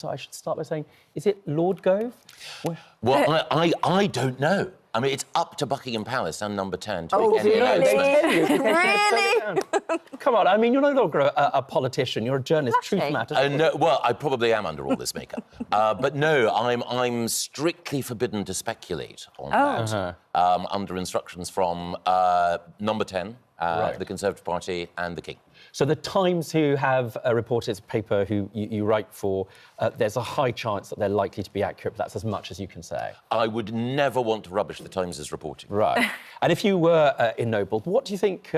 So I should start by saying, is it Lord Gove? Well, I don't know. I mean, it's up to Buckingham Palace and Number 10 to make any Really? announcement. Really? Come on, I mean, you're no longer a politician, you're a journalist. Exactly. Truth matters. No, well, I probably am under all this makeup. But no, I'm strictly forbidden to speculate on that, under instructions from Number 10, the Conservative Party and the King. So the Times, who have reported, it's a paper who you write for, there's a high chance that they're likely to be accurate, but that's as much as you can say. I would never want to rubbish the Times' reporting. Right. And if you were ennobled, what do you think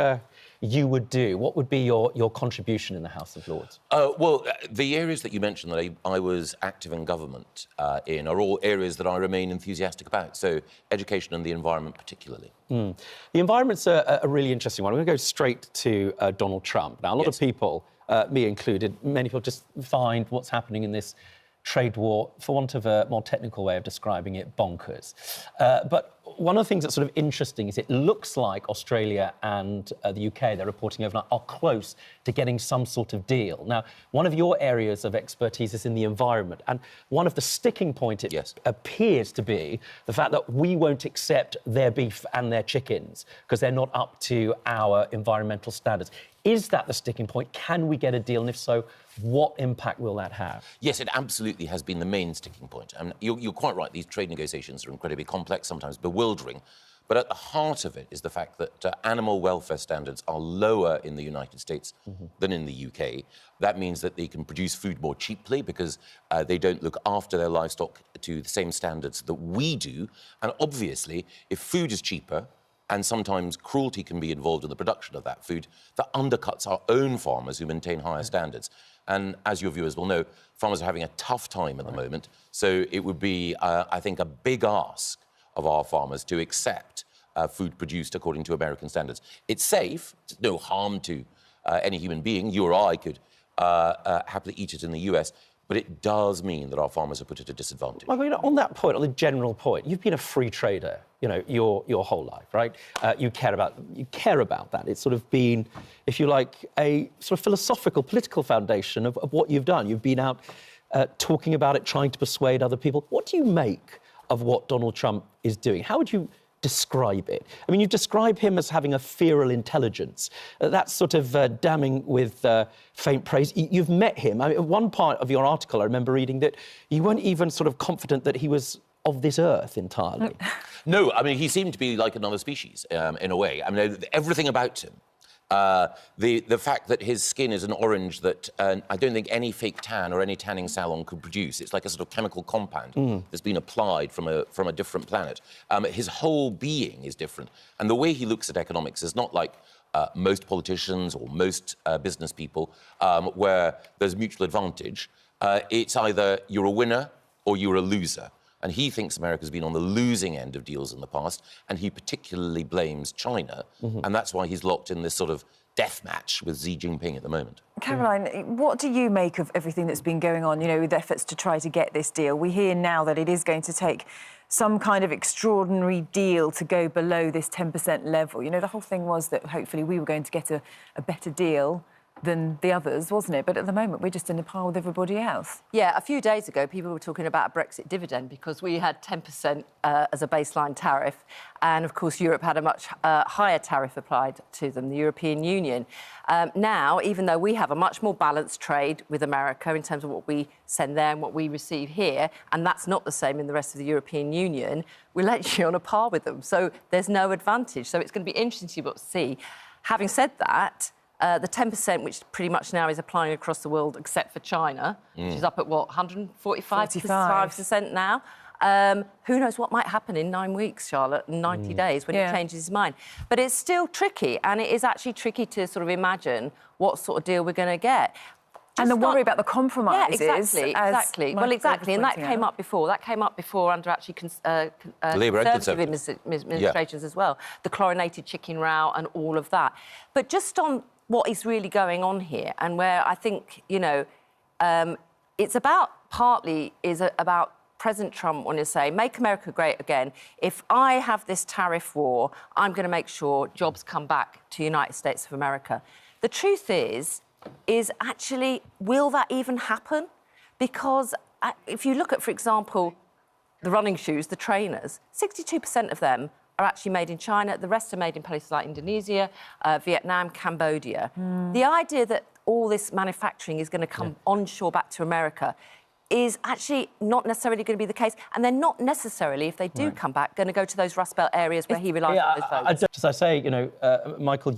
you would do? What would be your contribution in the House of Lords? Well, the areas that you mentioned that I was active in government in are all areas that I remain enthusiastic about, so education and the environment particularly. The environment's a really interesting one. I'm going to go straight to Donald Trump. Now, a lot of people, me included, many people just find what's happening in this trade war, for want of a more technical way of describing it, bonkers. But one of the things that's sort of interesting is it looks like Australia and the UK, they're reporting overnight, are close to getting some sort of deal. Now, one of your areas of expertise is in the environment, and one of the sticking points appears to be the fact that we won't accept their beef and their chickens because they're not up to our environmental standards. Is that the sticking point? Can we get a deal? And if so, what impact will that have? Yes, it absolutely has been the main sticking point. And you're quite right, these trade negotiations are incredibly complex, sometimes bewildering. But at the heart of it is the fact that animal welfare standards are lower in the United States than in the UK. That means that they can produce food more cheaply because they don't look after their livestock to the same standards that we do. And obviously, if food is cheaper, and sometimes cruelty can be involved in the production of that food, that undercuts our own farmers who maintain higher standards. And as your viewers will know, farmers are having a tough time at the moment. So it would be, I think, a big ask of our farmers to accept food produced according to American standards. It's safe, it's no harm to any human being. You or I could happily eat it in the US, but it does mean that our farmers are put at a disadvantage. I mean, on that point, on the general point, you've been a free trader, you know, your whole life, right? You care about that. It's sort of been, if you like, a sort of philosophical, political foundation of what you've done. You've been out talking about it, trying to persuade other people. What do you make of what Donald Trump is doing? How would you describe it? I mean, you describe him as having a feral intelligence. That's sort of damning with faint praise. You've met him. I mean, one part of your article, I remember reading that you weren't even sort of confident that he was of this earth entirely. No, I mean, he seemed to be like another species, in a way. I mean, everything about him. The fact that his skin is an orange that I don't think any fake tan or any tanning salon could produce. It's like a sort of chemical compound that's been applied from a different planet. His whole being is different. And the way he looks at economics is not like most politicians or most business people where there's mutual advantage. It's either you're a winner or you're a loser. And he thinks America's been on the losing end of deals in the past, and he particularly blames China, and that's why he's locked in this sort of death match with Xi Jinping at the moment. Caroline, what do you make of everything that's been going on, you know, with efforts to try to get this deal? We hear now that it is going to take some kind of extraordinary deal to go below this 10% level. You know, the whole thing was that hopefully we were going to get a better deal than the others, wasn't it? But at the moment, we're just in a pile with everybody else. Yeah, a few days ago, people were talking about a Brexit dividend because we had 10% as a baseline tariff. And, of course, Europe had a much higher tariff applied to them, the European Union. Now, even though we have a much more balanced trade with America in terms of what we send there and what we receive here, and that's not the same in the rest of the European Union, we're actually on a par with them. So there's no advantage. So it's going to be interesting to see. Having said that, the 10%, which pretty much now is applying across the world, except for China, which is up at, what, 145% now? Who knows what might happen in 9 weeks, Charlotte, in 90 days when he changes his mind. But it's still tricky, and it is actually tricky to sort of imagine what sort of deal we're going to get. And the worry about the compromises. Yeah, exactly. Well, exactly, and that came up before. That came up before under actually Conservative administrations as well. The chlorinated chicken row and all of that. But just on what is really going on here, and where I think, you know, it's partly about President Trump wanting to say, make America great again. If I have this tariff war, I'm going to make sure jobs come back to the United States of America. The truth is actually, will that even happen? Because if you look at, for example, the running shoes, the trainers, 62% of them are actually made in China. The rest are made in places like Indonesia, Vietnam, Cambodia. The idea that all this manufacturing is going to come onshore back to America is actually not necessarily going to be the case. And they're not necessarily, if they do come back, going to go to those Rust Belt areas where he relies on those votes. As I say, Michael,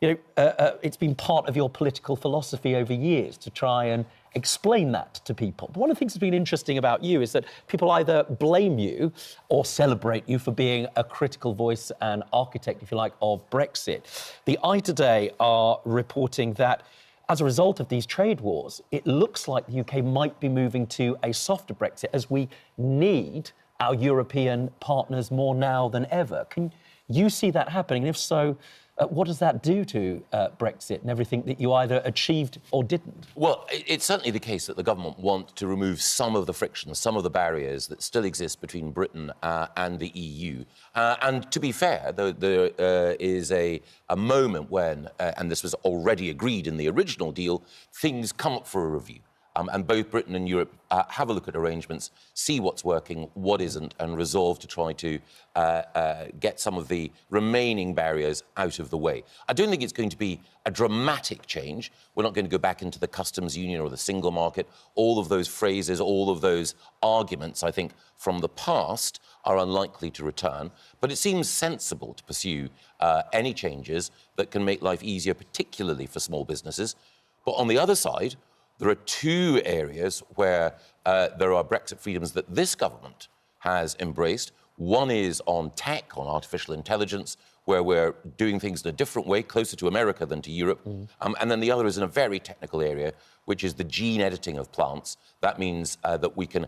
it's been part of your political philosophy over years to try and explain that to people. But one of the things that's been interesting about you is that people either blame you or celebrate you for being a critical voice and architect, if you like, of Brexit. The Eye today are reporting that as a result of these trade wars, it looks like the UK might be moving to a softer Brexit as we need our European partners more now than ever. Can you see that happening? And if so, what does that do to Brexit and everything that you either achieved or didn't? Well, it's certainly the case that the government want to remove some of the frictions, some of the barriers that still exist between Britain and the EU. And to be fair, there is a moment when, and this was already agreed in the original deal, things come up for a review. And both Britain and Europe have a look at arrangements, see what's working, what isn't, and resolve to try to get some of the remaining barriers out of the way. I don't think it's going to be a dramatic change. We're not going to go back into the customs union or the single market. All of those phrases, all of those arguments, I think, from the past are unlikely to return. But it seems sensible to pursue any changes that can make life easier, particularly for small businesses. But on the other side, there are two areas where there are Brexit freedoms that this government has embraced. One is on tech, on artificial intelligence, where we're doing things in a different way, closer to America than to Europe. And then the other is in a very technical area, which is the gene editing of plants. That means that we can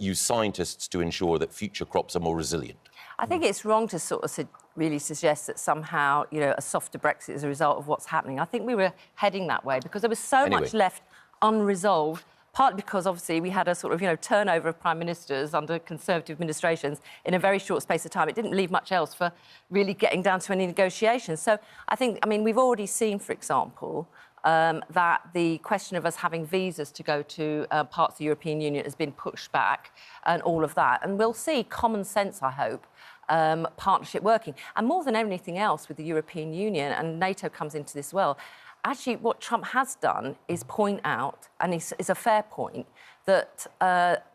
use scientists to ensure that future crops are more resilient. I think it's wrong to sort of really suggest that somehow, a softer Brexit is a result of what's happening. I think we were heading that way because there was so much left unresolved, partly because obviously we had a sort of, turnover of prime ministers under Conservative administrations in a very short space of time. It didn't leave much else for really getting down to any negotiations. So I think, we've already seen, for example, that the question of us having visas to go to parts of the European Union has been pushed back and all of that. And we'll see common sense, I hope, partnership working. And more than anything else with the European Union, and NATO comes into this well, actually, what Trump has done is point out, and is a fair point, that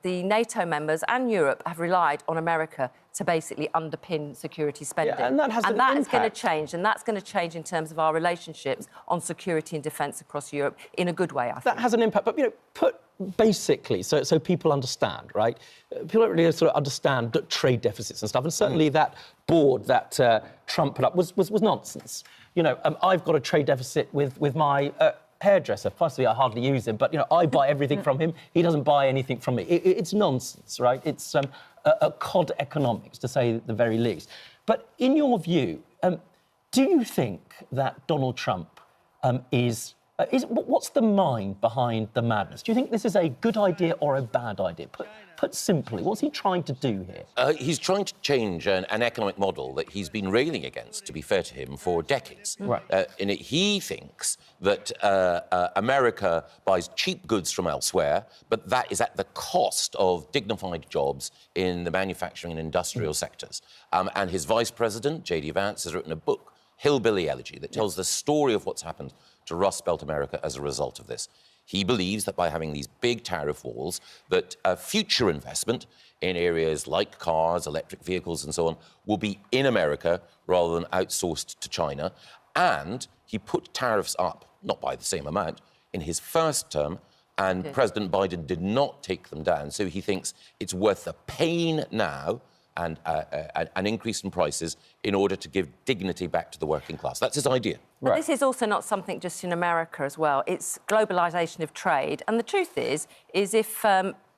the NATO members and Europe have relied on America to basically underpin security spending. Yeah, and that has an that's impact. going to change, and that's going to change in terms of our relationships on security and defence across Europe in a good way, I think. That has an impact, but basically, so people understand, right? People don't really sort of understand trade deficits and stuff, and certainly that board that Trump put up was nonsense. I've got a trade deficit with my hairdresser. Firstly, I hardly use him, but, I buy everything from him. He doesn't buy anything from me. It's nonsense, right? It's a cod economics, to say the very least. But in your view, do you think that Donald Trump what's the mind behind the madness? Do you think this is a good idea or a bad idea? Put simply, what's he trying to do here? He's trying to change an economic model that he's been railing against, to be fair to him, for decades. Right. He thinks that America buys cheap goods from elsewhere, but that is at the cost of dignified jobs in the manufacturing and industrial sectors. And his vice president, J.D. Vance, has written a book, Hillbilly Elegy, that tells the story of what's happened to Rust Belt America as a result of this. He believes that by having these big tariff walls, that future investment in areas like cars, electric vehicles and so on will be in America rather than outsourced to China. And he put tariffs up, not by the same amount, in his first term, and President Biden did not take them down. So he thinks it's worth the pain now and an increase in prices in order to give dignity back to the working class. That's his idea. But this is also not something just in America as well. It's globalisation of trade. And the truth is if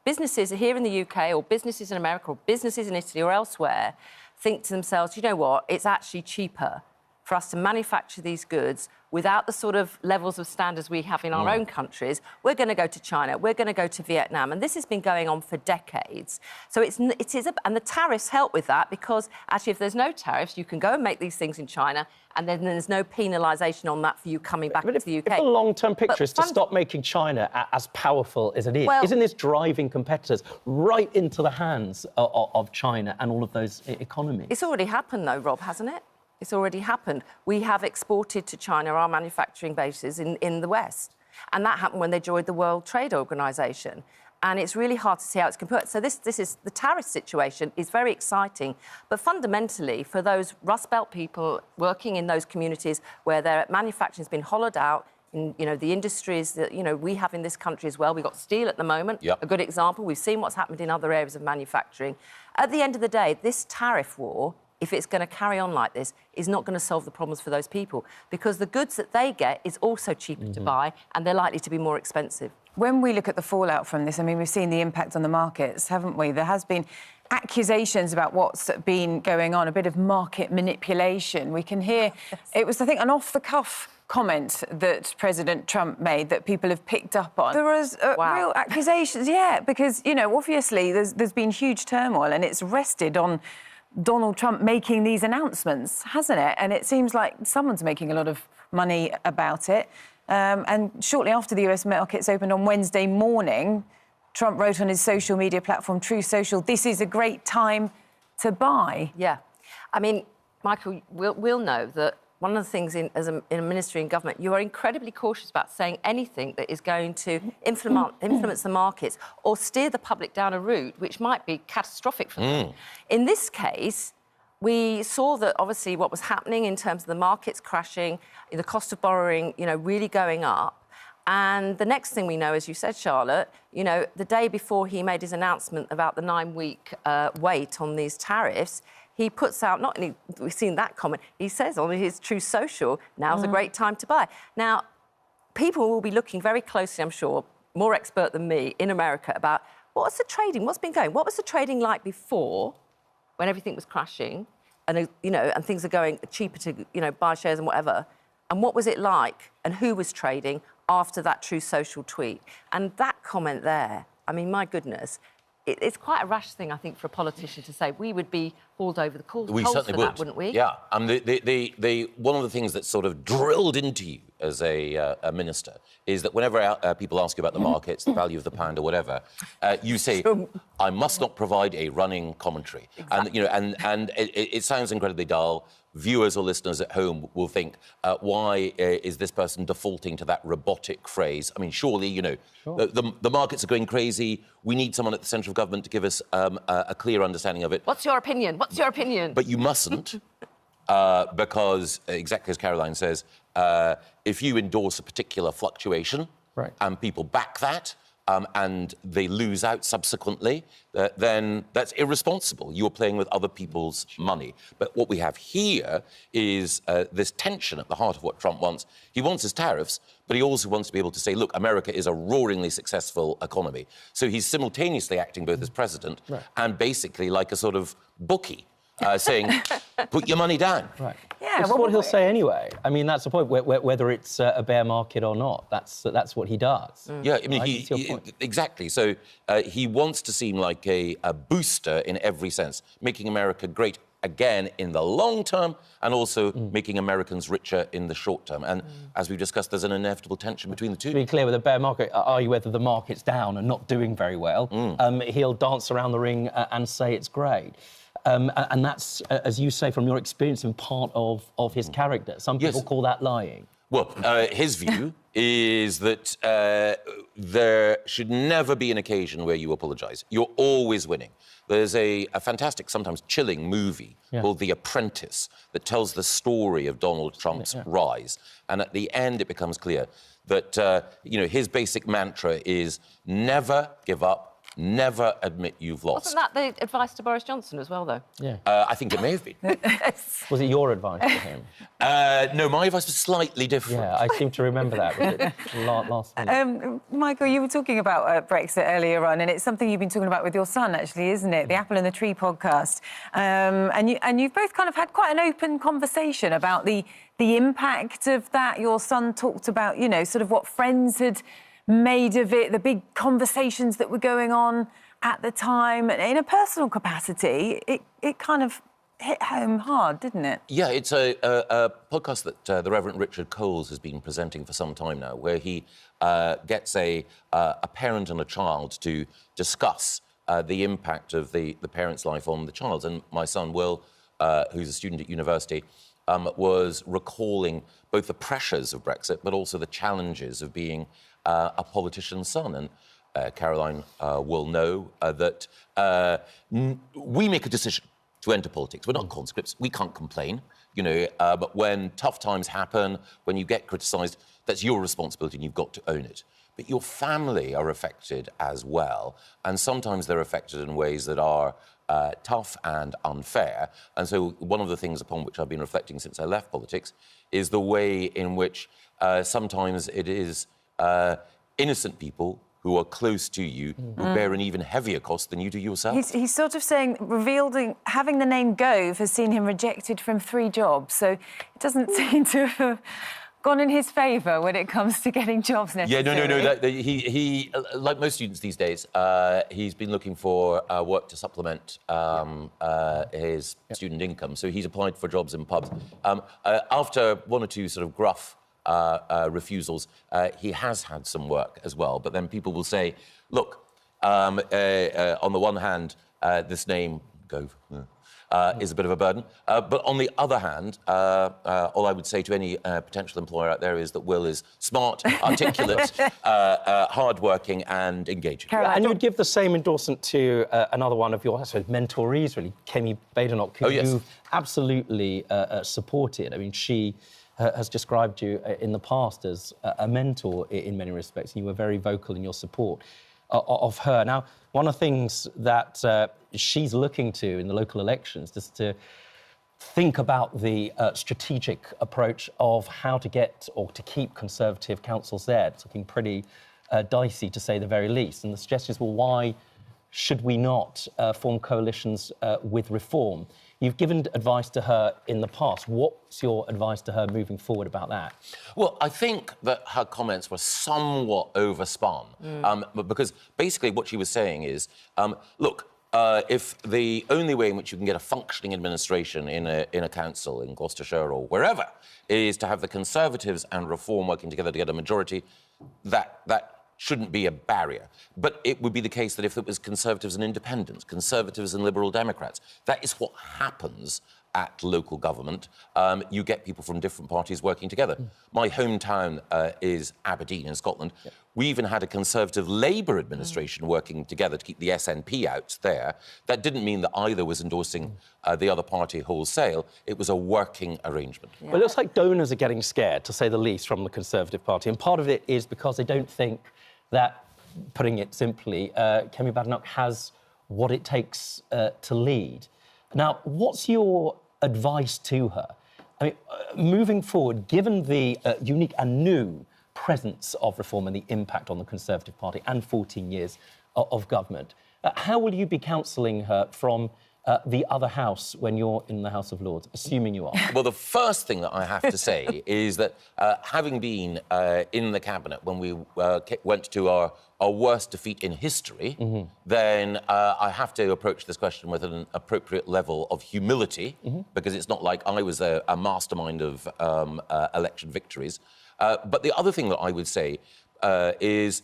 businesses here in the UK or businesses in America or businesses in Italy or elsewhere think to themselves, you know what, it's actually cheaper for us to manufacture these goods without the sort of levels of standards we have in our own countries. We're going to go to China, we're going to go to Vietnam, and this has been going on for decades. So and the tariffs help with that, because actually if there's no tariffs, you can go and make these things in China, and then there's no penalisation on that for you coming back to the UK. If the long-term picture is to stop making China as powerful as it is, isn't this driving competitors right into the hands of China and all of those economies? It's already happened, though, Rob, hasn't it? It's already happened. We have exported to China our manufacturing bases in the West. And that happened when they joined the World Trade Organization. And it's really hard to see how it's compared. So this is the tariff situation is very exciting. But fundamentally, for those Rust Belt people working in those communities where their manufacturing has been hollowed out, in, the industries that, we have in this country as well. We've got steel at the moment, a good example. We've seen what's happened in other areas of manufacturing. At the end of the day, this tariff war, if it's going to carry on like this, is not going to solve the problems for those people, because the goods that they get is also cheaper to buy, and they're likely to be more expensive. When we look at the fallout from this, I mean, we've seen the impact on the markets, haven't we? There has been accusations about what's been going on, a bit of market manipulation. We can hear, it was, I think, an off-the-cuff comment that President Trump made that people have picked up on. There was real accusations, because, obviously there's been huge turmoil, and it's rested on Donald Trump making these announcements, hasn't it? And it seems like someone's making a lot of money about it. And shortly after the US markets opened on Wednesday morning, Trump wrote on his social media platform, Truth Social, "This is a great time to buy." Yeah. I mean, Michael, we'll know that one of the things in a ministry in government, you are incredibly cautious about saying anything that is going to influence the markets or steer the public down a route which might be catastrophic for them. In this case, we saw that obviously what was happening in terms of the markets crashing, the cost of borrowing, really going up. And the next thing we know, as you said, Charlotte, the day before he made his announcement about the 9-week wait on these tariffs, he puts out, we've seen that comment, he says on his Truth Social, now's a great time to buy. Now, people will be looking very closely, I'm sure, more expert than me, in America, about what's been going, what was the trading like before, when everything was crashing, and, and things are going cheaper to, buy shares and whatever, and what was it like, and who was trading after that Truth Social tweet? And that comment there, I mean, my goodness, it's quite a rash thing, I think, for a politician to say. We would be hauled over the coals We certainly for would. that, wouldn't we? Yeah. One of the things that's sort of drilled into you as a minister is that whenever people ask you about the markets, the value of the pound or whatever, you say, I must not provide a running commentary. Exactly. And it sounds incredibly dull. Viewers or listeners at home will think, why is this person defaulting to that robotic phrase? I mean, surely, the markets are going crazy. We need someone at the centre of government to give us a clear understanding of it. What's your opinion? What's your opinion? But you mustn't, because, exactly as Caroline says, if you endorse a particular fluctuation and people back that, and they lose out subsequently, then that's irresponsible. You're playing with other people's money. But what we have here is this tension at the heart of what Trump wants. He wants his tariffs, but he also wants to be able to say, look, America is a roaringly successful economy. So he's simultaneously acting both as president and basically like a sort of bookie. Saying, put your money down. Right. Yeah, that's what he'll say anyway. I mean, that's the point. Whether it's a bear market or not, that's what he does. Yeah, I mean, exactly. So he wants to seem like a booster in every sense, making America great again in the long term, and also making Americans richer in the short term. And as we've discussed, there's an inevitable tension between the two. To be clear, with a bear market, whether the market's down and not doing very well, he'll dance around the ring and say it's great. And that's, as you say, from your experience, in part of his character. Some people call that lying. Well, his view is that there should never be an occasion where you apologise. You're always winning. There's a fantastic, sometimes chilling movie called The Apprentice that tells the story of Donald Trump's rise. And at the end, it becomes clear that, his basic mantra is never give up, Never admit you've lost. Wasn't that the advice to Boris Johnson as well, though? Yeah. I think it may have been. Was it your advice to him? No, my advice was slightly different. Yeah, I seem to remember that. Was it last minute? Michael, you were talking about Brexit earlier on, and it's something you've been talking about with your son, actually, isn't it? The Apple and the Tree podcast. And you've both kind of had quite an open conversation about the impact of that. Your son talked about, you know, sort of what friends had made of it, the big conversations that were going on at the time. In a personal capacity, it kind of hit home hard, didn't it? Yeah, it's a podcast that the Reverend Richard Coles has been presenting for some time now, where he gets a parent and a child to discuss the impact of the parent's life on the child. And my son, Will, who's a student at university, was recalling both the pressures of Brexit, but also the challenges of being a politician's son. And Caroline will know that we make a decision to enter politics. We're not conscripts. We can't complain, you know, but when tough times happen, when you get criticised, that's your responsibility and you've got to own it. But your family are affected as well, and sometimes they're affected in ways that are tough and unfair. And so one of the things upon which I've been reflecting since I left politics is the way in which sometimes it is innocent people who are close to you who bear an even heavier cost than you do yourself. He's sort of saying, having the name Gove has seen him rejected from 3 jobs, so it doesn't seem to have gone in his favour when it comes to getting jobs necessarily. Yeah, no. He like most students these days, he's been looking for work to supplement his student income, so he's applied for jobs in pubs. After 1 or 2 sort of gruff refusals, he has had some work as well, but then people will say, look, on the one hand, this name, Gove, is a bit of a burden. But on the other hand, all I would say to any potential employer out there is that Will is smart, articulate, hard-working and engaging. Yeah, and you would give the same endorsement to another one of your mentorees, really, Kemi Badenoch, who you absolutely supported. I mean, she has described you in the past as a mentor in many respects, and you were very vocal in your support of her. Now, one of the things that she's looking to in the local elections is to think about the strategic approach of how to get or to keep Conservative councils there. It's looking pretty dicey, to say the very least. And the suggestion is, well, why should we not form coalitions with Reform? You've given advice to her in the past. What's your advice to her moving forward about that? Well, I think that her comments were somewhat overspun, because basically what she was saying is, look, if the only way in which you can get a functioning administration in a council in Gloucestershire or wherever is to have the Conservatives and Reform working together to get a majority, that shouldn't be a barrier. But it would be the case that if it was Conservatives and Independents, Conservatives and Liberal Democrats, that is what happens at local government. You get people from different parties working together. My hometown is Aberdeen in Scotland. We even had a Conservative Labour administration working together to keep the SNP out there. That didn't mean that either was endorsing the other party wholesale. It was a working arrangement. Well, it looks like donors are getting scared, to say the least, from the Conservative Party. And part of it is because they don't think that, putting it simply, Kemi Badenoch has what it takes to lead. Now, what's your advice to her? I mean, moving forward, given the unique and new presence of Reform and the impact on the Conservative Party and 14 years of government, how will you be counselling her from the other house when you're in the House of Lords, assuming you are? Well, the first thing that I have to say is that having been in the Cabinet when we went to our worst defeat in history, then I have to approach this question with an appropriate level of humility, because it's not like I was a mastermind of election victories. But the other thing that I would say is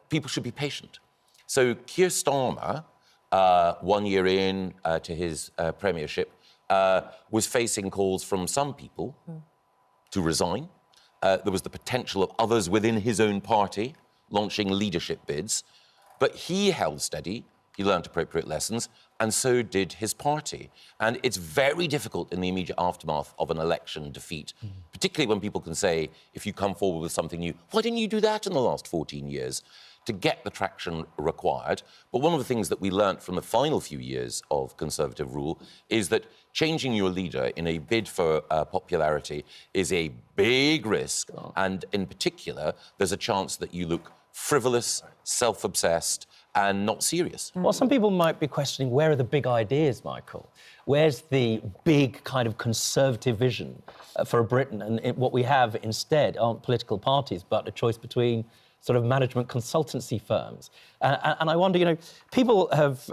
people should be patient. So Keir Starmer, 1 year in to his premiership, was facing calls from some people to resign. There was the potential of others within his own party launching leadership bids. But he held steady, he learned appropriate lessons, and so did his party. And it's very difficult in the immediate aftermath of an election defeat, particularly when people can say, if you come forward with something new, why didn't you do that in the last 14 years? to get the traction required. But one of the things that we learnt from the final few years of Conservative rule is that changing your leader in a bid for popularity is a big risk. Oh. And in particular, there's a chance that you look frivolous, self-obsessed, and not serious. Well, some people might be questioning, where are the big ideas, Michael? Where's the big kind of Conservative vision for Britain? And what we have instead aren't political parties, but a choice between sort of management consultancy firms. And I wonder, you know, people have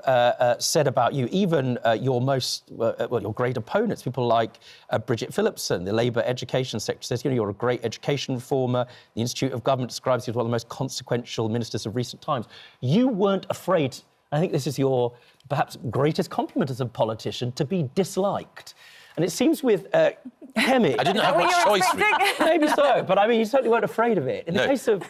said about you, even your most, your great opponents, people like Bridget Phillipson, the Labour Education Secretary, says, you know, you're a great education reformer. The Institute of Government describes you as one of the most consequential ministers of recent times. You weren't afraid, I think this is your perhaps greatest compliment as a politician, to be disliked. And it seems with Kemi... I didn't have much choice. Maybe so, but I mean, you certainly weren't afraid of it. In the case of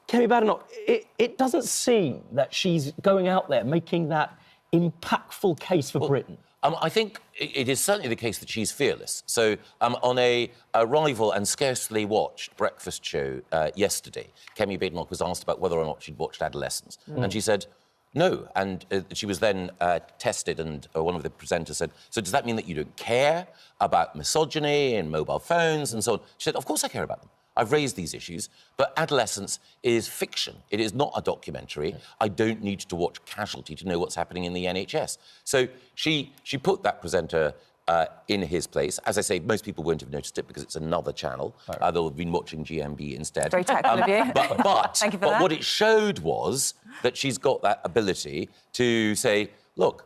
Kemi Badenoch, it doesn't seem that she's going out there making that impactful case for Britain. I think it is certainly the case that she's fearless. So on a rival and scarcely watched breakfast show yesterday, Kemi Badenoch was asked about whether or not she'd watched Adolescence. And she said, no. And she was then tested, and one of the presenters said, so does that mean that you don't care about misogyny and mobile phones and so on? She said, of course I care about them. I've raised these issues, but Adolescence is fiction. It is not a documentary. I don't need to watch Casualty to know what's happening in the NHS. So she put that presenter in his place. As I say, most people won't have noticed it because it's another channel. They'll have been watching GMB instead. Very tactful of you. Thank you for that. What it showed was that she's got that ability to say, look,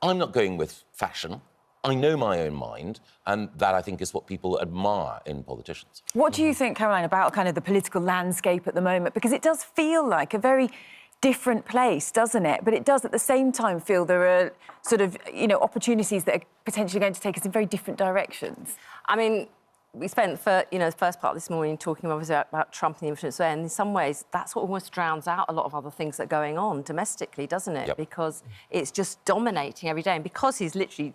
I'm not going with fashion. I know my own mind, and that, I think, is what people admire in politicians. What do you think, Caroline, about kind of the political landscape at the moment? Because it does feel like a very different place, doesn't it? But it does, at the same time, feel there are sort of, you know, opportunities that are potentially going to take us in very different directions. I mean, we spent the first part of this morning talking about Trump and the influence there, and in some ways that's what almost drowns out a lot of other things that are going on domestically, doesn't it? Yep. Because it's just dominating every day, and because he's literally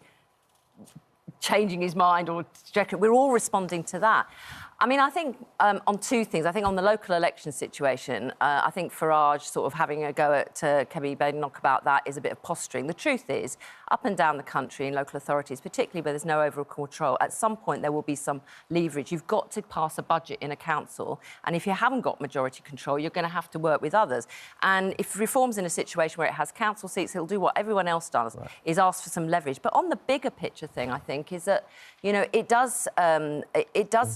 changing his mind, or we're all responding to that. I mean, I think on two things. I think on the local election situation, I think Farage sort of having a go at Kemi Badenoch about that is a bit of posturing. The truth is, up and down the country in local authorities, particularly where there's no overall control, at some point there will be some leverage. You've got to pass a budget in a council, and if you haven't got majority control, you're going to have to work with others. And if reform's in a situation where it has council seats, it'll do what everyone else does, is ask for some leverage. But on the bigger picture thing, I think, is that, you know, it does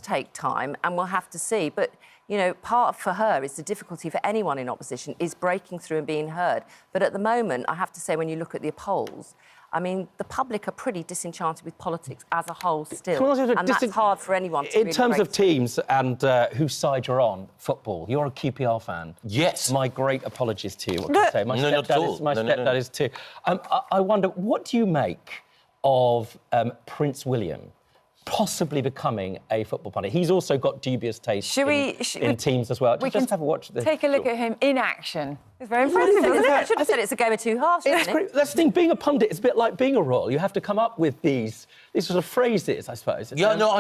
take time, and we'll have to see. But, you know, part for her is the difficulty for anyone in opposition is breaking through and being heard. But at the moment, I have to say, when you look at the polls, I mean, the public are pretty disenchanted with politics as a whole still. And that's hard for anyone to In terms of teams and whose side you're on, football, you're a QPR fan. Yes. My great apologies to you, what to say. My stepdad is too. I wonder, what do you make of Prince William possibly becoming a football pundit? He's also got dubious taste in teams as well. Just have a watch this. Take a look at him in action. It's very impressive, isn't it? I should have said it's a game of two halves, shouldn't it? That's the thing, being a pundit is a bit like being a royal. You have to come up with these sort of phrases, I suppose. Yeah, no,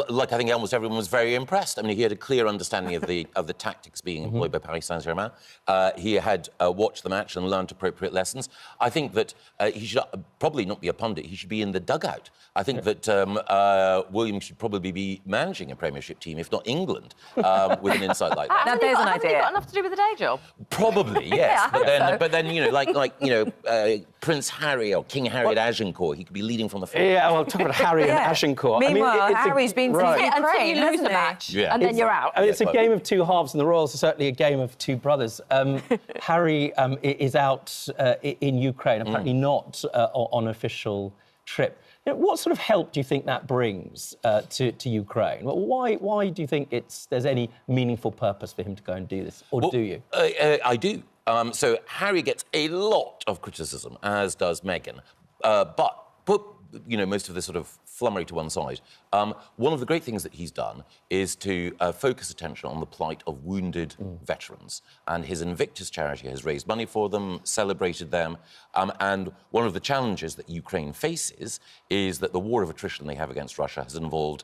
like I think almost everyone was very impressed. I mean, he had a clear understanding of the tactics being employed by Paris Saint-Germain. He had watched the match and learned appropriate lessons. I think that he should probably not be a pundit. He should be in the dugout. I think that William should probably be managing a Premiership team, if not England, with an insight like that. Now, there's an idea. Got enough to do with the day job? Probably, yes. But then, you know, like Prince Harry or King Harry at Agincourt, he could be leading from the front. Yeah, well, talking about Harry and Agincourt. Meanwhile, Harry's been to Ukraine, until you lose the match, and then you're out. I mean, it's a game of two halves, and the Royals are certainly a game of two brothers. Harry is out in Ukraine, apparently not on official trip. You know, what sort of help do you think that brings to Ukraine? Well, why do you think there's any meaningful purpose for him to go and do this, or do you? I do. So Harry gets a lot of criticism, as does Meghan. But put, you know, most of this sort of flummery to one side. One of the great things that he's done is to focus attention on the plight of wounded veterans. And his Invictus charity has raised money for them, celebrated them. And one of the challenges that Ukraine faces is that the war of attrition they have against Russia has involved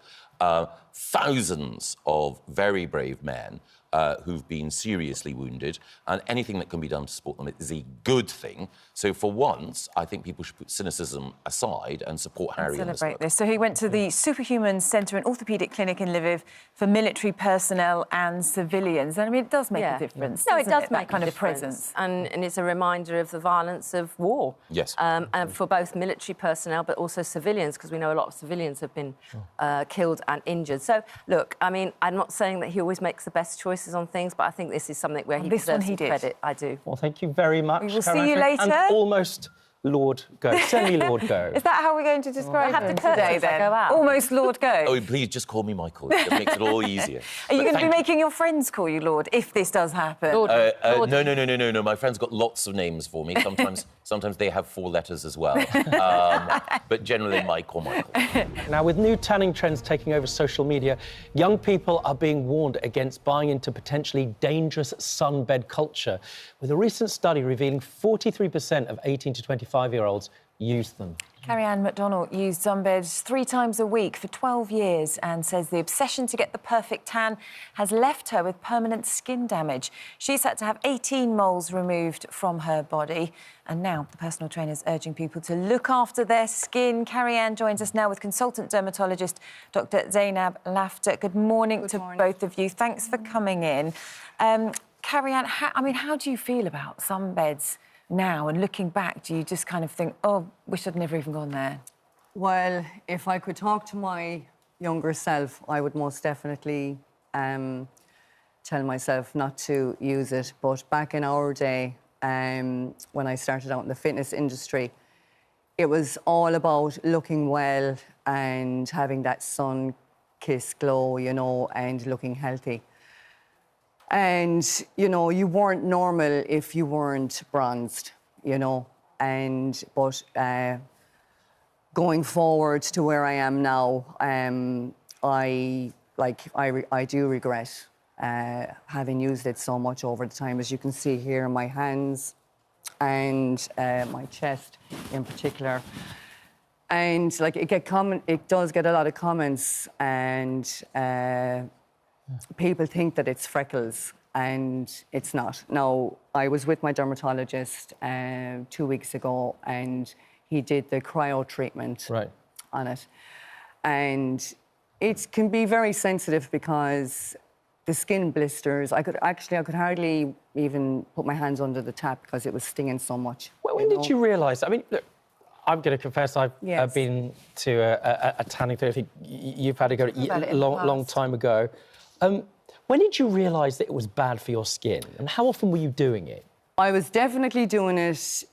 thousands of very brave men who've been seriously wounded, and anything that can be done to support them is a good thing. So for once, I think people should put cynicism aside and support Harry in celebrate this. So he went to the Superhuman Centre and Orthopaedic Clinic in Lviv for military personnel and civilians. And I mean, it does make a difference. No, it does make that kind a of difference. presence. And it's a reminder of the violence of war. Yes. And for both military personnel, but also civilians, because we know a lot of civilians have been killed and injured. So, look, I mean, I'm not saying that he always makes the best choices on things, but I think this is something where he deserves some credit. I do. Well, thank you very much. We will see you later. And almost Lord Gove, semi-Lord Gove. Is that how we're going to describe him today, then? Go out. Almost Lord Gove. Oh, please just call me Michael. It makes it all easier. Are you going to be making your friends call you Lord if this does happen? Lord. No. My friend's got lots of names for me. Sometimes they have 4 letters as well. But generally, Mike or Michael. Now, with new tanning trends taking over social media, young people are being warned against buying into potentially dangerous sunbed culture, with a recent study revealing 43% of 18 to 25-year-olds use them. Carrie-Anne McDonald used sunbeds 3 times a week for 12 years and says the obsession to get the perfect tan has left her with permanent skin damage. She's had to have 18 moles removed from her body. And now the personal trainer is urging people to look after their skin. Carrie-Anne joins us now with consultant dermatologist Dr. Zainab Lafter. Good morning to both of you. Thanks for coming in. Carrie-Anne, how do you feel about sunbeds now? And looking back, do you just kind of think, oh, wish I'd never even gone there? Well, if I could talk to my younger self, I would most definitely tell myself not to use it. But back in our day, when I started out in the fitness industry, it was all about looking well and having that sun-kissed glow, you know, and looking healthy. And, you know, you weren't normal if you weren't bronzed, you know. But going forward to where I am now, I do regret having used it so much over the time. As you can see here, my hands and my chest in particular. And, like, it does get a lot of comments, and people think that it's freckles, and it's not. Now, I was with my dermatologist 2 weeks ago, and he did the cryo treatment on it. And it can be very sensitive because the skin blisters. I could hardly even put my hands under the tap because it was stinging so much. Well, when did you realise? I mean, look, I'm going to confess I've been to a tanning therapy. You've had to go a long time ago. When did you realise that it was bad for your skin? And how often were you doing it? I was definitely doing it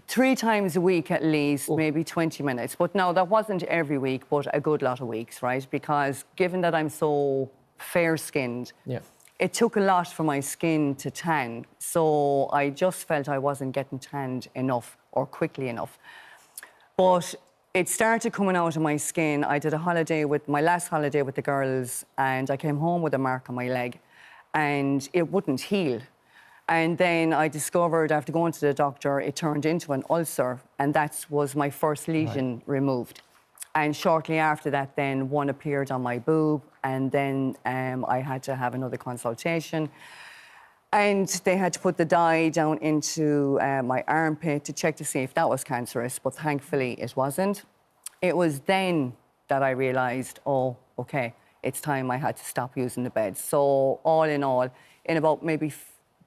3 times a week at least, maybe 20 minutes. But no, that wasn't every week, but a good lot of weeks, right? Because given that I'm so fair-skinned, it took a lot for my skin to tan. So I just felt I wasn't getting tanned enough or quickly enough. But it started coming out of my skin. I did my last holiday with the girls, and I came home with a mark on my leg, and it wouldn't heal. And then I discovered, after going to the doctor, it turned into an ulcer, and that was my first lesion removed. And shortly after that, then one appeared on my boob, and then I had to have another consultation. And they had to put the dye down into my armpit to check to see if that was cancerous, but thankfully it wasn't. It was then that I realised, oh, OK, it's time I had to stop using the beds. So all, in about maybe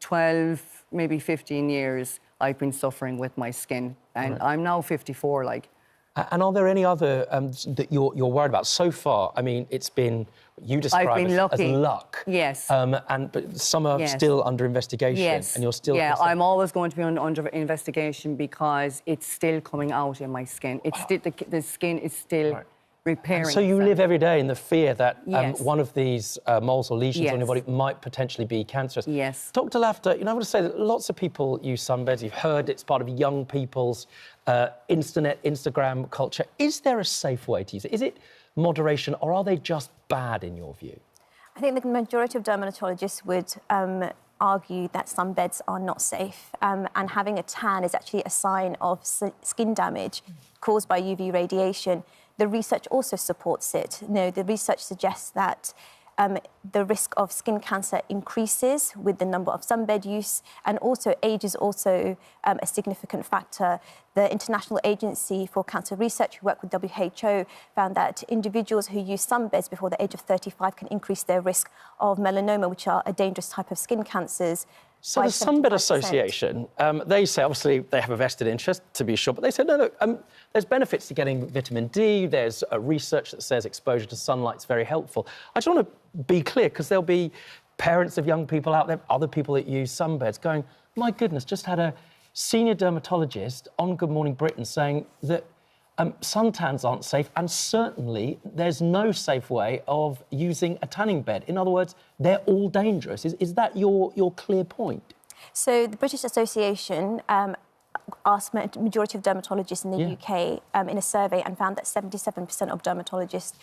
12, maybe 15 years, I've been suffering with my skin. And I'm now 54, like. And are there any other that you're worried about? So far, I mean, it's been, you describe it as luck. Yes. But some are still under investigation. Yes. And you're still... Yeah, I'm always going to be under investigation because it's still coming out in my skin. It's still, the skin is still repairing So you live every day in the fear that Yes. one of these moles or lesions Yes. on your body might potentially be cancerous. Yes. Dr. Lafter, you know, I want to say that lots of people use sunbeds. You've heard it's part of young people's Instagram culture. Is there a safe way to use it? Is it moderation, or are they just bad in your view? I think the majority of dermatologists would argue that sunbeds are not safe, and having a tan is actually a sign of skin damage caused by UV radiation. The research also supports it. You know, the research suggests that the risk of skin cancer increases with the number of sunbed use, and also age is also a significant factor. The International Agency for Cancer Research, who work with WHO, found that individuals who use sunbeds before the age of 35 can increase their risk of melanoma, which are a dangerous type of skin cancers. So the Sunbed Association, they say, obviously, they have a vested interest, to be sure, but they said, no, there's benefits to getting vitamin D, there's research that says exposure to sunlight's very helpful. I just want to be clear, because there'll be parents of young people out there, other people that use sunbeds, going, my goodness, just had a senior dermatologist on Good Morning Britain saying that suntans aren't safe, and certainly there's no safe way of using a tanning bed. In other words, they're all dangerous. Is that your clear point? So the British Association asked a majority of dermatologists in the UK in a survey and found that 77% of dermatologists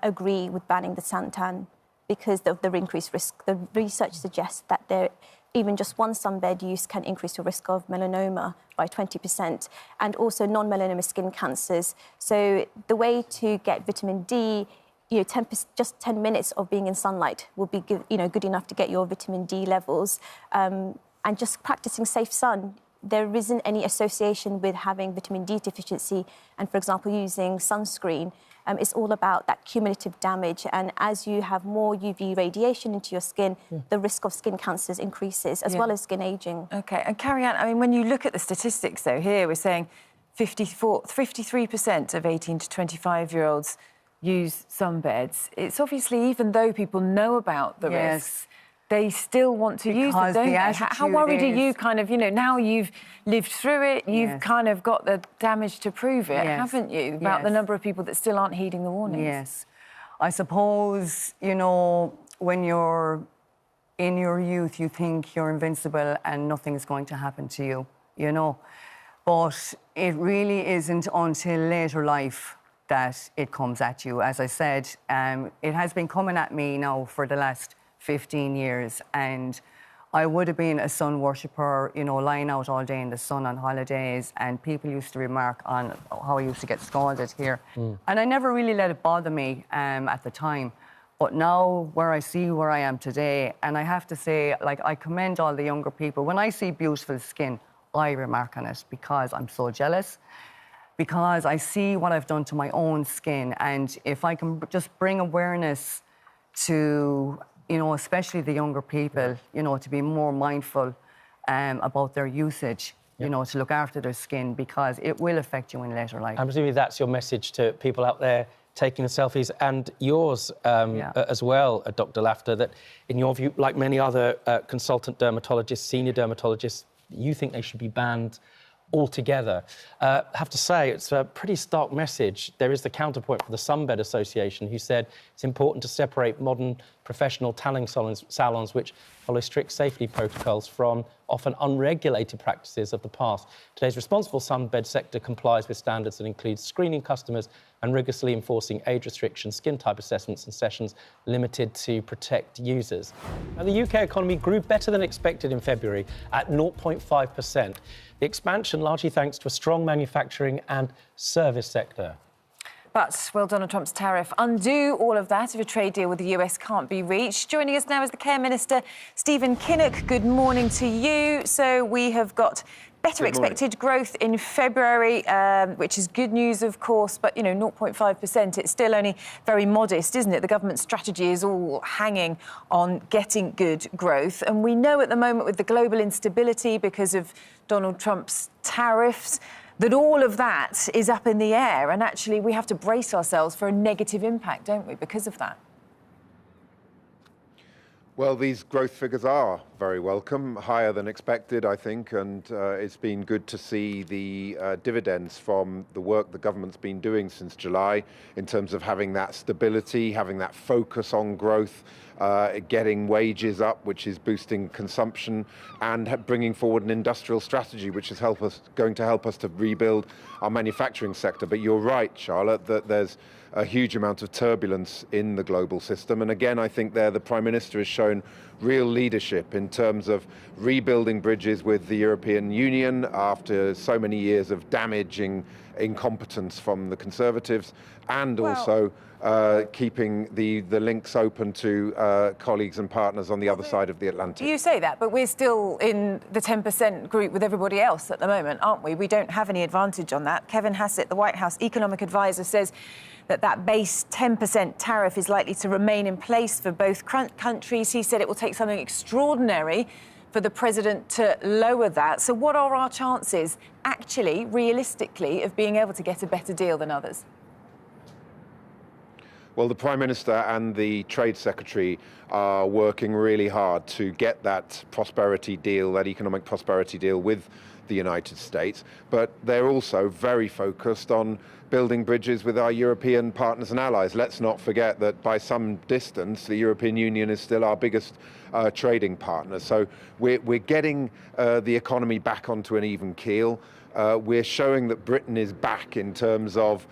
agree with banning the suntan because of the increased risk. The research suggests that even just one sunbed use can increase your risk of melanoma by 20%, and also non-melanoma skin cancers. So the way to get vitamin D, just 10 minutes of being in sunlight will be good enough to get your vitamin D levels. And just practicing safe sun, there isn't any association with having vitamin D deficiency. And for example, using sunscreen, it's all about that cumulative damage. And as you have more UV radiation into your skin, the risk of skin cancers increases, as well as skin ageing. OK, and Carrie-Anne, I mean, when you look at the statistics, though, here we're saying 53% of 18 to 25-year-olds use sunbeds. It's obviously, even though people know about the risks, they still want to use them, don't they? How worried are you, kind of, now you've lived through it, you've kind of got the damage to prove it, haven't you, about the number of people that still aren't heeding the warnings? Yes. I suppose, when you're in your youth, you think you're invincible and nothing's going to happen to you, But it really isn't until later life that it comes at you. As I said, it has been coming at me now for the last 15 years, and I would have been a sun worshipper, lying out all day in the sun on holidays, and people used to remark on how I used to get scalded here. And I never really let it bother me at the time. But now, where I am today, and I have to say, I commend all the younger people. When I see beautiful skin, I remark on it because I'm so jealous, because I see what I've done to my own skin. And if I can just bring awareness to especially the younger people, to be more mindful about their usage, to look after their skin, because it will affect you in later life. I'm presuming that's your message to people out there taking the selfies, and yours as well, Dr. Lafter, that in your view, like many other consultant dermatologists, senior dermatologists, you think they should be banned altogether. I have to say, it's a pretty stark message. There is the counterpoint for the Sunbed Association, who said it's important to separate modern professional tanning salons which follow strict safety protocols from often unregulated practices of the past. Today's responsible sunbed sector complies with standards that include screening customers and rigorously enforcing age restrictions, skin type assessments and sessions limited to protect users. Now, the UK economy grew better than expected in February at 0.5%. The expansion largely thanks to a strong manufacturing and service sector. But will Donald Trump's tariff undo all of that if a trade deal with the US can't be reached? Joining us now is the Care Minister, Stephen Kinnock. Good morning to you. So we have got better expected growth in February, which is good news, of course, but, 0.5%, it's still only very modest, isn't it? The government strategy is all hanging on getting good growth. And we know at the moment, with the global instability because of Donald Trump's tariffs, that all of that is up in the air, and actually we have to brace ourselves for a negative impact, don't we, because of that? Well, these growth figures are very welcome, higher than expected, I think, and it's been good to see the dividends from the work the government's been doing since July in terms of having that stability, having that focus on growth, getting wages up, which is boosting consumption, and bringing forward an industrial strategy, which is going to help us to rebuild our manufacturing sector. But you're right, Charlotte, that there's a huge amount of turbulence in the global system. And again, I think the Prime Minister has shown real leadership in terms of rebuilding bridges with the European Union after so many years of damaging incompetence from the Conservatives, and also keeping the links open to colleagues and partners on the other side of the Atlantic. You say that, but we're still in the 10% group with everybody else at the moment, aren't we? We don't have any advantage on that. Kevin Hassett, the White House economic advisor, says that base 10% tariff is likely to remain in place for both countries. He said it will take something extraordinary for the president to lower that. So what are our chances, actually, realistically, of being able to get a better deal than others? Well, the Prime Minister and the Trade Secretary are working really hard to get that prosperity deal, that economic prosperity deal with the United States, but they're also very focused on building bridges with our European partners and allies. Let's not forget that by some distance, the European Union is still our biggest trading partner. So we're getting the economy back onto an even keel. We're showing that Britain is back in terms of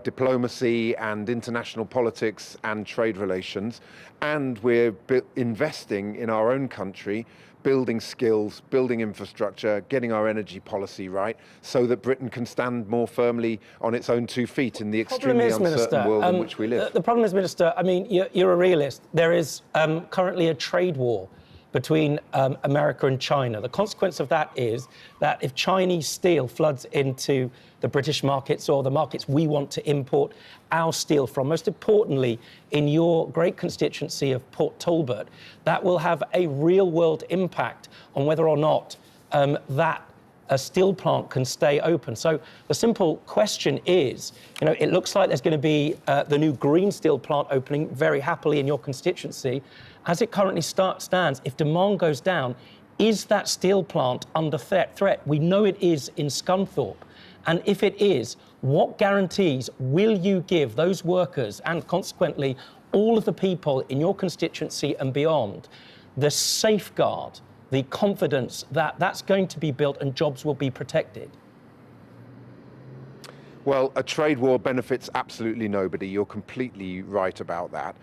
diplomacy and international politics and trade relations, and we're investing in our own country, building skills, building infrastructure, getting our energy policy right, so that Britain can stand more firmly on its own 2 feet in the extremely uncertain world in which we live. The problem is, Minister, I mean, you're a realist. There is currently a trade war between America and China. The consequence of that is that if Chinese steel floods into the British markets or the markets we want to import our steel from, most importantly in your great constituency of Port Talbot, that will have a real-world impact on whether or not that a steel plant can stay open. So the simple question is, you know, it looks like there's going to be the new green steel plant opening very happily in your constituency. As it currently stands, if demand goes down, is that steel plant under threat? We know it is in Scunthorpe. And if it is, what guarantees will you give those workers and consequently all of the people in your constituency and beyond the safeguard, the confidence that that's going to be built and jobs will be protected? Well, a trade war benefits absolutely nobody. You're completely right about that.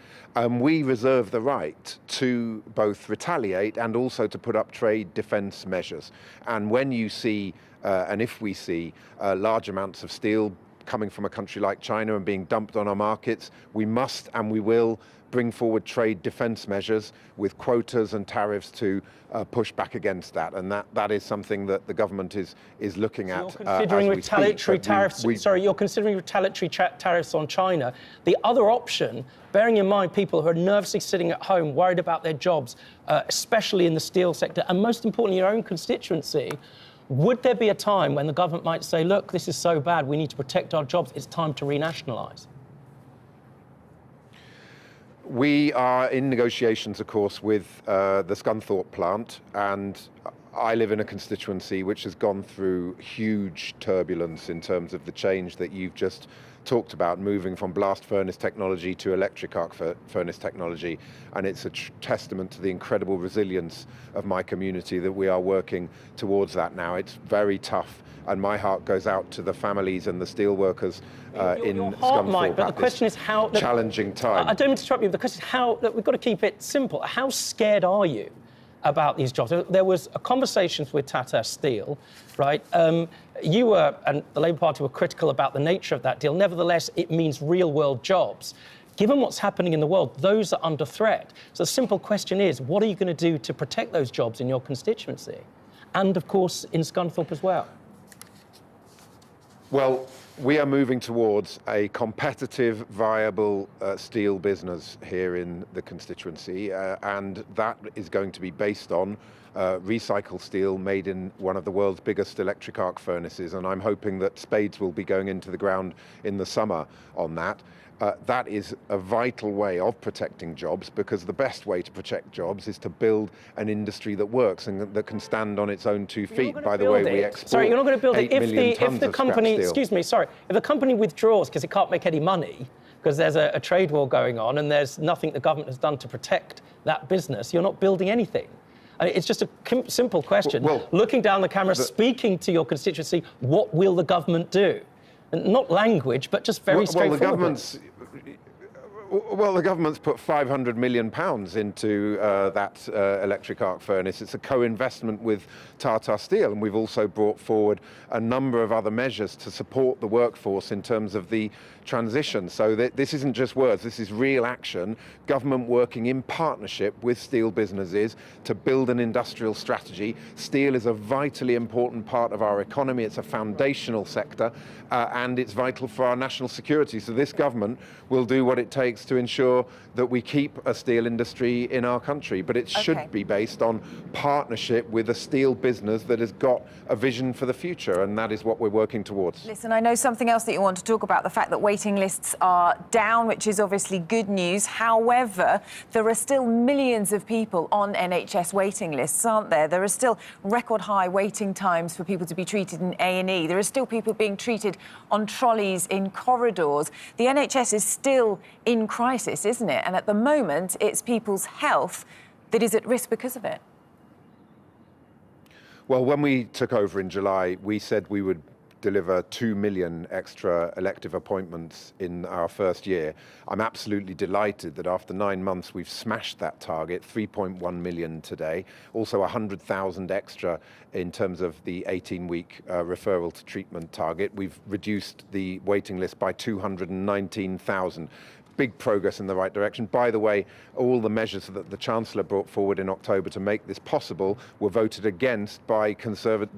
We reserve the right to both retaliate and also to put up trade defence measures. And when you see, and if we see, large amounts of steel coming from a country like China and being dumped on our markets, we must and we will bring forward trade defence measures with quotas and tariffs to push back against that, and that is something that the government is looking at. You're considering retaliatory tariffs. You're considering retaliatory tariffs on China. The other option, bearing in mind people who are nervously sitting at home, worried about their jobs, especially in the steel sector, and most importantly, your own constituency. Would there be a time when the government might say, "Look, this is so bad. We need to protect our jobs. It's time to renationalise"? We are in negotiations, of course, with the Scunthorpe plant, and I live in a constituency which has gone through huge turbulence in terms of the change that you've just talked about, moving from blast furnace technology to electric arc furnace technology. And it's a testament to the incredible resilience of my community that we are working towards that now. It's very tough, and my heart goes out to the families and the steelworkers in Scunthorpe but the question is how challenging time. I don't mean to interrupt you. The question is how. Look, we've got to keep it simple. How scared are you about these jobs? There was a conversation with Tata Steel, right? You were, and the Labour Party were critical about the nature of that deal. Nevertheless, it means real-world jobs. Given what's happening in the world, those are under threat. So the simple question is, what are you going to do to protect those jobs in your constituency? And, of course, in Scunthorpe as well? Well, we are moving towards a competitive, viable steel business here in the constituency, and that is going to be based on recycled steel made in one of the world's biggest electric arc furnaces, and I'm hoping that spades will be going into the ground in the summer on that. That is a vital way of protecting jobs, because the best way to protect jobs is to build an industry that works and that can stand on its own 2 feet. By the way, we export. Sorry, you're not going to build it if the company. Excuse me, sorry. If the company withdraws because it can't make any money because there's a trade war going on and there's nothing the government has done to protect that business, you're not building anything. I mean, it's just a simple question. Well, looking down the camera, speaking to your constituency, what will the government do? And not language, but just very straightforward. Well, the government's put £500 million into that electric arc furnace. It's a co-investment with Tata Steel, and we've also brought forward a number of other measures to support the workforce in terms of the transition. So this isn't just words, this is real action. Government working in partnership with steel businesses to build an industrial strategy. Steel is a vitally important part of our economy. It's a foundational sector, and it's vital for our national security. So this government will do what it takes to ensure that we keep a steel industry in our country, but it should be based on partnership with a steel business that has got a vision for the future, and that is what we're working towards. Listen, I know something else that you want to talk about, the fact that waiting lists are down, which is obviously good news. However, there are still millions of people on NHS waiting lists, aren't there? There are still record high waiting times for people to be treated in A&E. There are still people being treated on trolleys in corridors. The NHS is still in crisis, isn't it? And at the moment, it's people's health that is at risk because of it. Well, when we took over in July, we said we would deliver 2 million extra elective appointments in our first year. I'm absolutely delighted that after 9 months we've smashed that target, 3.1 million today, also 100,000 extra in terms of the 18-week referral to treatment target. We've reduced the waiting list by 219,000. Big progress in the right direction. By the way, all the measures that the Chancellor brought forward in October to make this possible were voted against by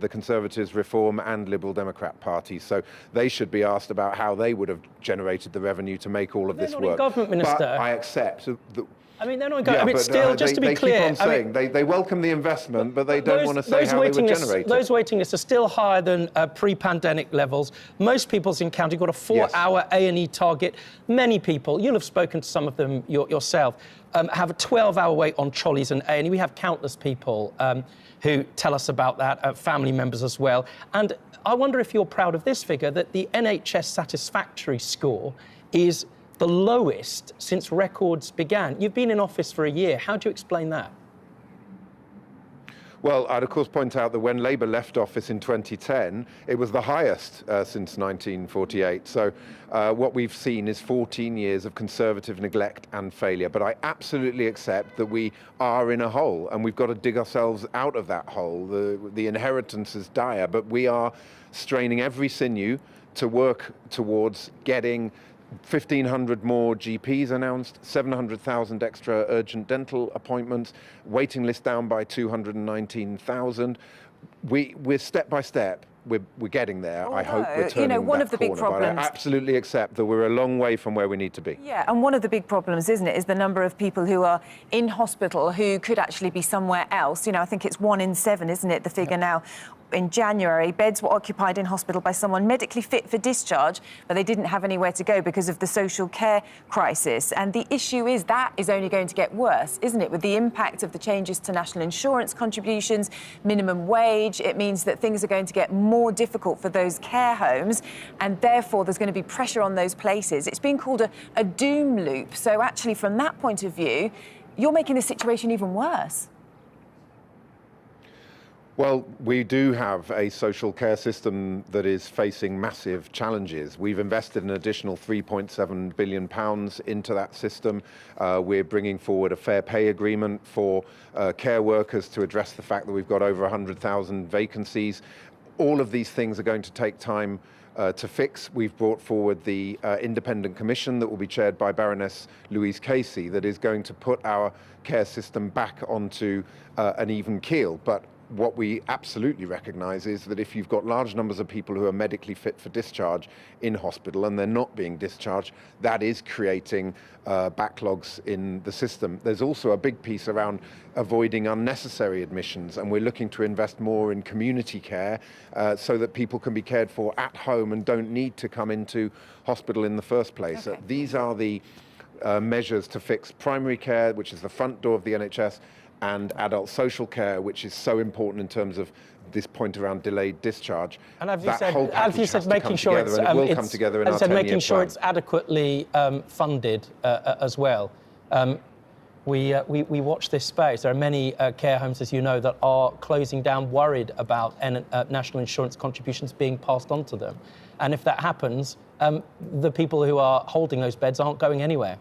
the Conservatives, Reform and Liberal Democrat parties. So they should be asked about how they would have generated the revenue to make all of this work. They're not in government, Minister. But I accept that. I mean, they're not going. I mean, still, just to be clear, they keep on saying they welcome the investment, but they don't want to say how they would generate it. Those waiting lists are still higher than pre-pandemic levels. Most people's in county got a 4-hour A&E target. Many people, you'll have spoken to some of them yourself, have a 12-hour wait on trolleys and A&E. We have countless people who tell us about that, family members as well. And I wonder if you're proud of this figure, that the NHS satisfactory score is the lowest since records began. You've been in office for a year. How do you explain that? Well, I'd of course point out that when Labour left office in 2010, it was the highest since 1948. So what we've seen is 14 years of Conservative neglect and failure. But I absolutely accept that we are in a hole, and we've got to dig ourselves out of that hole. The inheritance is dire, but we are straining every sinew to work towards getting 1,500 more GPs announced, 700,000 extra urgent dental appointments, waiting list down by 219,000. We're step by step. We're getting there. Although, I hope we're turning one that of the big corner, problems. but I absolutely accept that we're a long way from where we need to be. Yeah, and one of the big problems, isn't it, is the number of people who are in hospital who could actually be somewhere else. You know, I think it's 1 in 7, isn't it, the figure now? In January, beds were occupied in hospital by someone medically fit for discharge, but they didn't have anywhere to go because of the social care crisis. And the issue is that is only going to get worse, isn't it? With the impact of the changes to national insurance contributions, minimum wage, it means that things are going to get more difficult for those care homes, and therefore there's going to be pressure on those places. It's been called a doom loop. So actually, from that point of view, you're making the situation even worse. Well, we do have a social care system that is facing massive challenges. We've invested an additional £3.7 billion into that system. We're bringing forward a fair pay agreement for care workers to address the fact that we've got over 100,000 vacancies. All of these things are going to take time to fix. We've brought forward the independent commission that will be chaired by Baroness Louise Casey that is going to put our care system back onto an even keel. But what we absolutely recognise is that if you've got large numbers of people who are medically fit for discharge in hospital and they're not being discharged, that is creating backlogs in the system. There's also a big piece around avoiding unnecessary admissions, and we're looking to invest more in community care so that people can be cared for at home and don't need to come into hospital in the first place. Okay. These are the measures to fix primary care, which is the front door of the NHS, and adult social care, which is so important in terms of this point around delayed discharge. And have you said making sure it's adequately funded as well. We watch this space. There are many care homes, as you know, that are closing down, worried about national insurance contributions being passed on to them. And if that happens, the people who are holding those beds aren't going anywhere.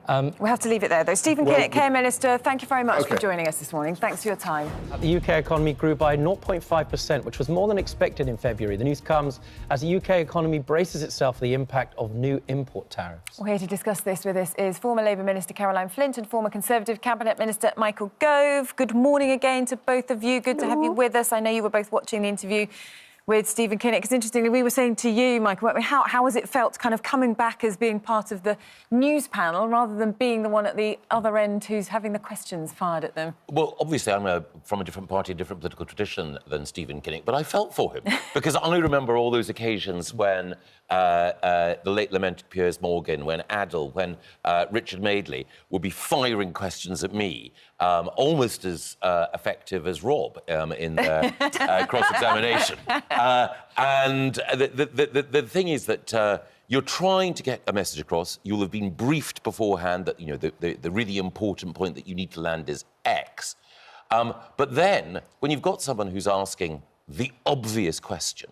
We'll have to leave it there, though. Stephen Kinnock, Care Minister, thank you very much for joining us this morning. Thanks for your time. The UK economy grew by 0.5%, which was more than expected in February. The news comes as the UK economy braces itself for the impact of new import tariffs. Well, here to discuss this with us is former Labour Minister Caroline Flint and former Conservative Cabinet Minister Michael Gove. Good morning again to both of you. Good to have you with us. I know you were both watching the interview with Stephen Kinnock. Because interestingly, we were saying to you, Michael, how has it felt kind of coming back as being part of the news panel rather than being the one at the other end who's having the questions fired at them? Well, obviously, I'm from a different party, a different political tradition than Stephen Kinnock, but I felt for him because I remember all those occasions when the late lamented Piers Morgan, when Adel, when Richard Madeley would be firing questions at me, almost as effective as Rob in their cross-examination. And the thing is that you're trying to get a message across. You'll have been briefed beforehand that, you know, the really important point that you need to land is X. But then, when you've got someone who's asking the obvious question,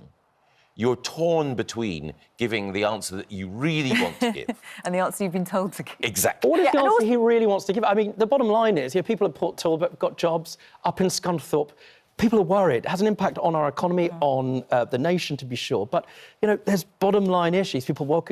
you're torn between giving the answer that you really want to give and the answer you've been told to give. Exactly. What is the answer he really wants to give? I mean, the bottom line is, you know, people at Port Talbot have got jobs up in Scunthorpe. People are worried. It has an impact on our economy, on the nation, to be sure. But, you know, there's bottom-line issues. People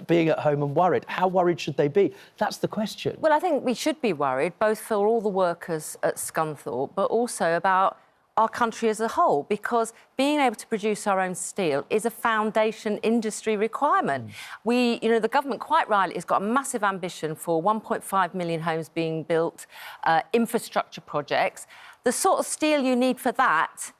being at home and worried. How worried should they be? That's the question. Well, I think we should be worried, both for all the workers at Scunthorpe, but also about our country as a whole, because being able to produce our own steel is a foundation industry requirement. You know, the government, quite rightly, has got a massive ambition for 1.5 million homes being built, infrastructure projects. The sort of steel you need for that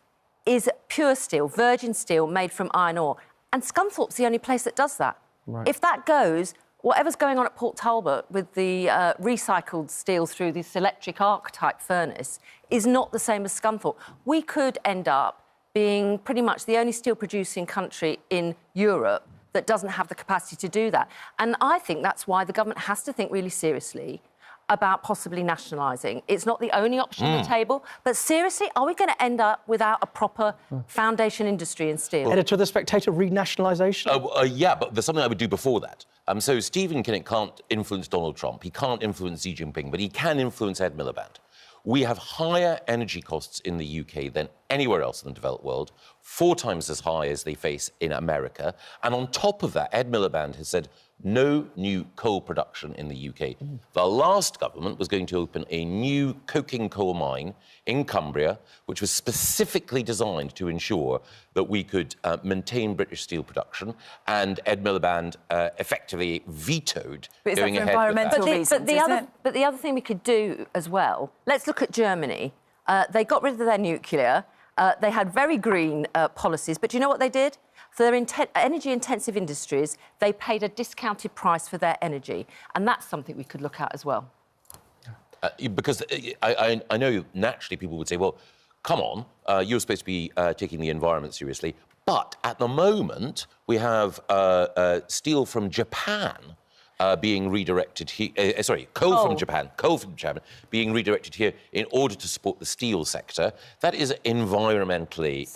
is pure steel, virgin steel made from iron ore. And Scunthorpe's the only place that does that. Right. If that goes, whatever's going on at Port Talbot with the recycled steel through this electric arc type furnace is not the same as Scunthorpe. We could end up being pretty much the only steel producing country in Europe that doesn't have the capacity to do that. And I think that's why the government has to think really seriously about possibly nationalising. It's not the only option on the table, but seriously, are we going to end up without a proper foundation industry in steel? Editor of The Spectator, read nationalisation? Yeah, but there's something I would do before that. So Stephen Kinnock can't influence Donald Trump, he can't influence Xi Jinping, but he can influence Ed Miliband. We have higher energy costs in the UK than anywhere else in the developed world, 4 times as high as they face in America. And on top of that, Ed Miliband has said no new coal production in the UK. The last government was going to open a new coking coal mine in Cumbria, which was specifically designed to ensure that we could maintain British steel production, and Ed Miliband effectively vetoed going ahead with that. But the other thing we could do as well, let's look at Germany. They got rid of their nuclear. They had very green policies, but do you know what they did? For their energy-intensive industries, they paid a discounted price for their energy, and that's something we could look at as well. Because I know naturally people would say, well, come on, you're supposed to be taking the environment seriously, but at the moment we have steel from Japan being redirected here, coal from Japan being redirected here in order to support the steel sector. That is environmentally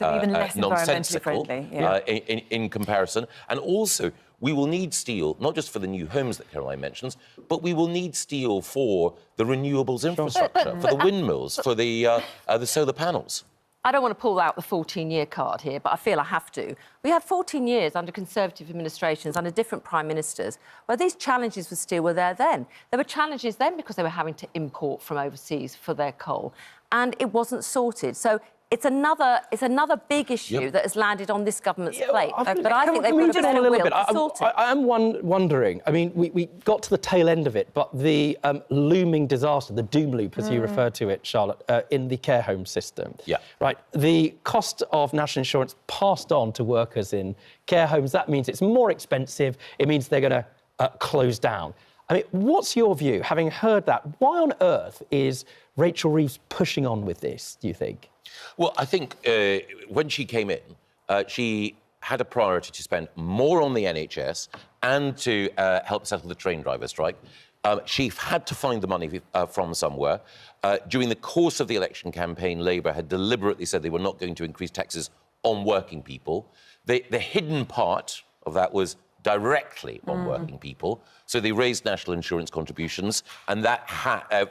nonsensical in comparison. And also, we will need steel, not just for the new homes that Caroline mentions, but we will need steel for the renewables infrastructure, for the windmills, for the solar panels. I don't want to pull out the 14-year card here, but I feel I have to. We had 14 years under Conservative administrations, under different Prime Ministers, where these challenges with steel were there then. There were challenges then because they were having to import from overseas for their coal, and it wasn't sorted. So it's another big issue that has landed on this government's plate. But I think they've got a better will to sort it. I am wondering, I mean, we got to the tail end of it, but the looming disaster, the doom loop, as you referred to it, Charlotte, in the care home system. Yeah. Right. The cost of national insurance passed on to workers in care homes, that means it's more expensive. It means they're going to close down. I mean, what's your view, having heard that? Why on earth is Rachel Reeves pushing on with this, do you think? Well, I think when she came in, she had a priority to spend more on the NHS and to help settle the train driver strike. She had to find the money from somewhere. During the course of the election campaign, Labour had deliberately said they were not going to increase taxes on working people. The hidden part of that was directly on working people. So they raised national insurance contributions, and that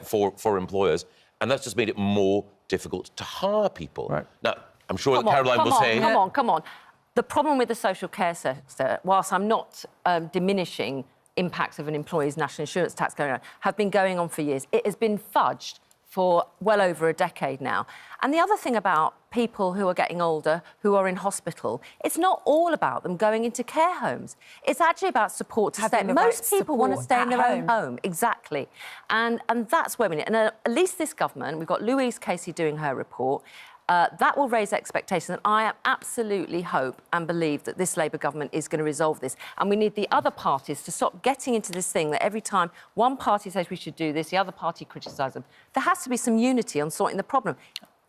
for employers, and that's just made it more difficult to hire people. Right. Now, I'm sure that Caroline will say... Come on. The problem with the social care sector, whilst I'm not diminishing impacts of an employee's national insurance tax going on, have been going on for years. It has been fudged for well over a decade now. And the other thing about people who are getting older, who are in hospital, it's not all about them going into care homes. It's actually about support to stay. Most people want to stay in their own home. Exactly. And that's where we need. And at least this government, we've got Louise Casey doing her report, that will raise expectations, and I absolutely hope and believe that this Labour government is going to resolve this. And we need the other parties to stop getting into this thing that every time one party says we should do this, the other party criticises them. There has to be some unity on sorting the problem.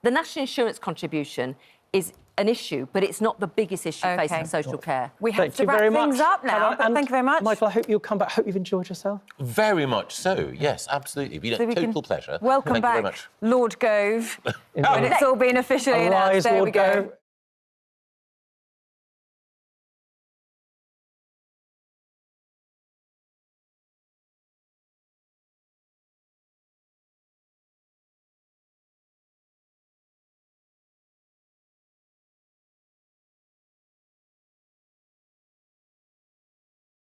The national insurance contribution is an issue, but it's not the biggest issue facing social care. We have to wrap things up now, but thank you very much. Michael, I hope you'll come back. I hope you've enjoyed yourself. Very much so, yes, absolutely. It's been a total pleasure. Welcome Thank back, you very much. Lord Gove, when it's all been officially announced. There we go.